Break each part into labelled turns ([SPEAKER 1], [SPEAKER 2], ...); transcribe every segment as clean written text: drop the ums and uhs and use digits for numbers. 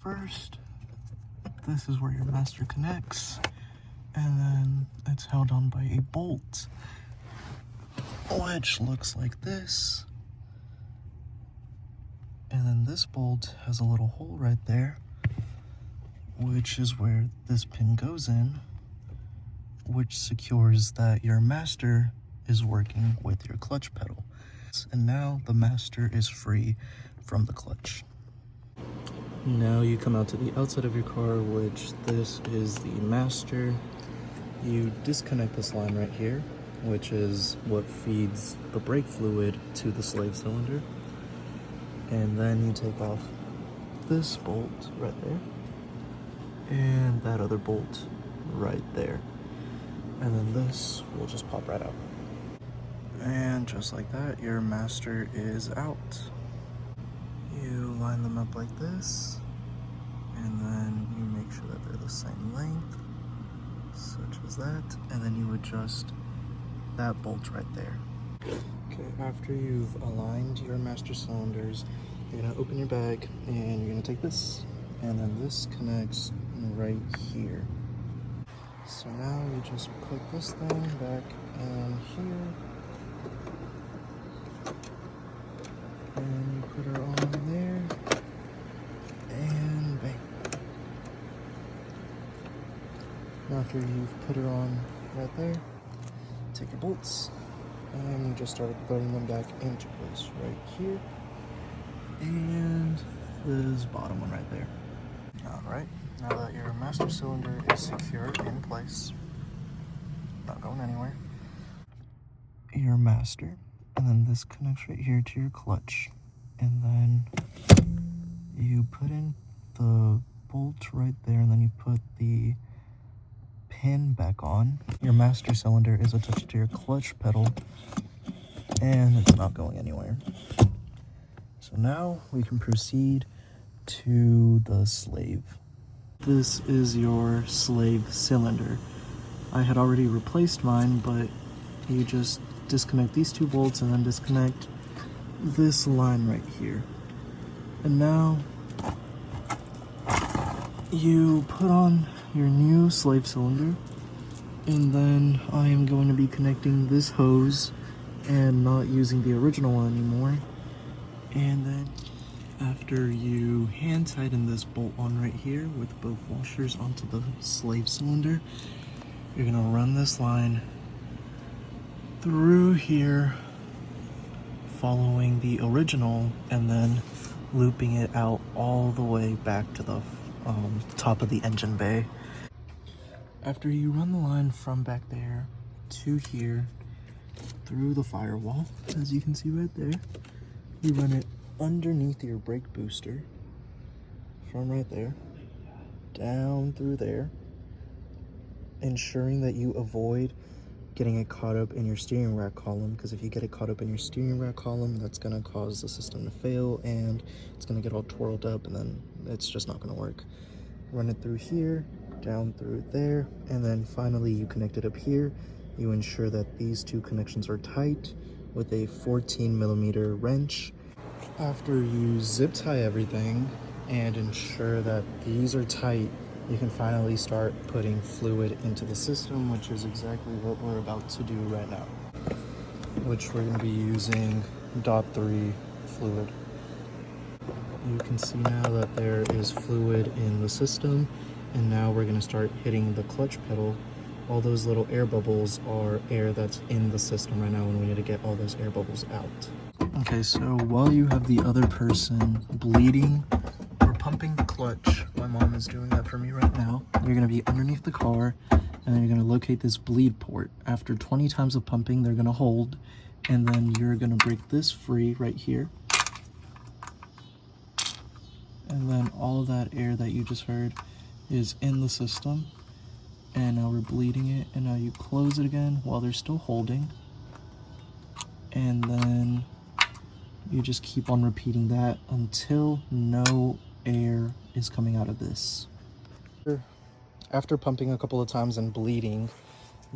[SPEAKER 1] First, this is where your master connects, and then it's held on by a bolt, which looks like this. And then this bolt has a little hole right there, which is where this pin goes in, which secures that your master is working with your clutch pedal. And now the master is free from the clutch. Now you come out to the outside of your car, which this is the master. You disconnect this line right here, which is what feeds the brake fluid to the slave cylinder. And then you take off this bolt right there and that other bolt right there. And then this will just pop right out. And just like that, your master is out. You line them up like this, and then you make sure that they're the same length, such as that, and then you adjust that bolt right there. Okay, after you've aligned your master cylinders, you're gonna open your bag and you're gonna take this, and then this connects right here. So now you just put this thing back in here, and you put her on there, and bang. After you've put her on right there, take your bolts, and you just start putting them back into place right here, and this bottom one right there. Alright, now that your master cylinder is secure in place, not going anywhere, your master, and then this connects right here to your clutch, and then you put in the bolt right there, and then you put the pin back on. Your master cylinder is attached to your clutch pedal, and it's not going anywhere. So now we can proceed to the slave. This is your slave cylinder. I had already replaced mine, but you just disconnect these two bolts and then disconnect this line right here. And now you put on your new slave cylinder, and then I am going to be connecting this hose and not using the original one anymore. And then after you hand tighten this bolt on right here with both washers onto the slave cylinder, you're gonna run this line through here, following the original, and then looping it out all the way back to the top of the engine bay. After you run the line from back there to here, through the firewall, as you can see right there, you run it underneath your brake booster, from right there, down through there, ensuring that you avoid getting it caught up in your steering rack column, because if you get it caught up in your steering rack column, that's going to cause the system to fail, and it's going to get all twirled up, and then it's just not going to work. Run it through here, down through there, and then finally you connect it up here. You ensure that these two connections are tight with a 14mm wrench. After you zip tie everything and ensure that these are tight, you can finally start putting fluid into the system, which is exactly what we're about to do right now, which we're going to be using DOT3 fluid. You can see now that there is fluid in the system, and now we're going to start hitting the clutch pedal. All those little air bubbles are air that's in the system right now, and we need to get all those air bubbles out. Okay, so while you have the other person bleeding or pumping the clutch, my mom is doing that for me right now, you're going to be underneath the car, and then you're going to locate this bleed port. After 20 times of pumping, they're going to hold, and then you're going to break this free right here. And then all of that air that you just heard is in the system, and now we're bleeding it, and now you close it again while they're still holding, and then you just keep on repeating that until no air is coming out of this. After pumping a couple of times and bleeding,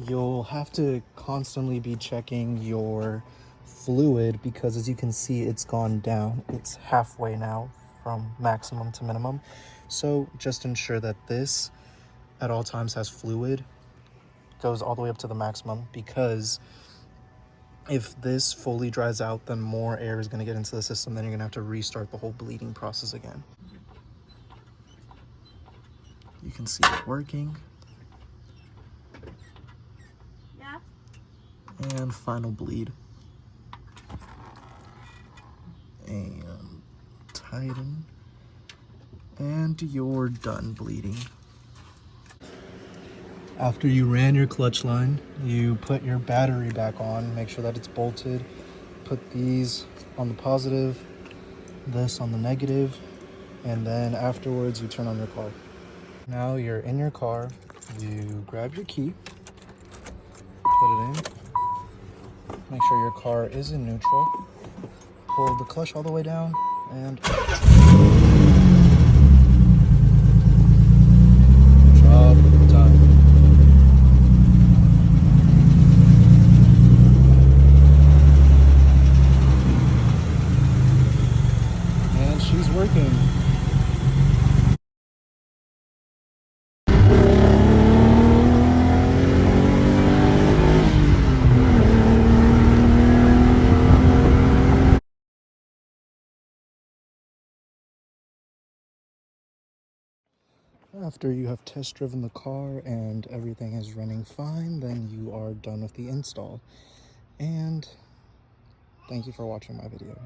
[SPEAKER 1] you'll have to constantly be checking your fluid, because as you can see, it's gone down. It's halfway now from maximum to minimum. So just ensure that this at all times has fluid, goes all the way up to the maximum, because if this fully dries out, then more air is going to get into the system. Then you're going to have to restart the whole bleeding process again. You can see it working.
[SPEAKER 2] Yeah.
[SPEAKER 1] And final bleed. And tighten. And you're done bleeding. After you ran your clutch line, you put your battery back on, make sure that it's bolted. Put these on the positive, this on the negative, and then afterwards you turn on your car. Now you're in your car, you grab your key, put it in, make sure your car is in neutral, pull the clutch all the way down, and job done. And she's working. After you have test driven the car and everything is running fine, then you are done with the install. And thank you for watching my video.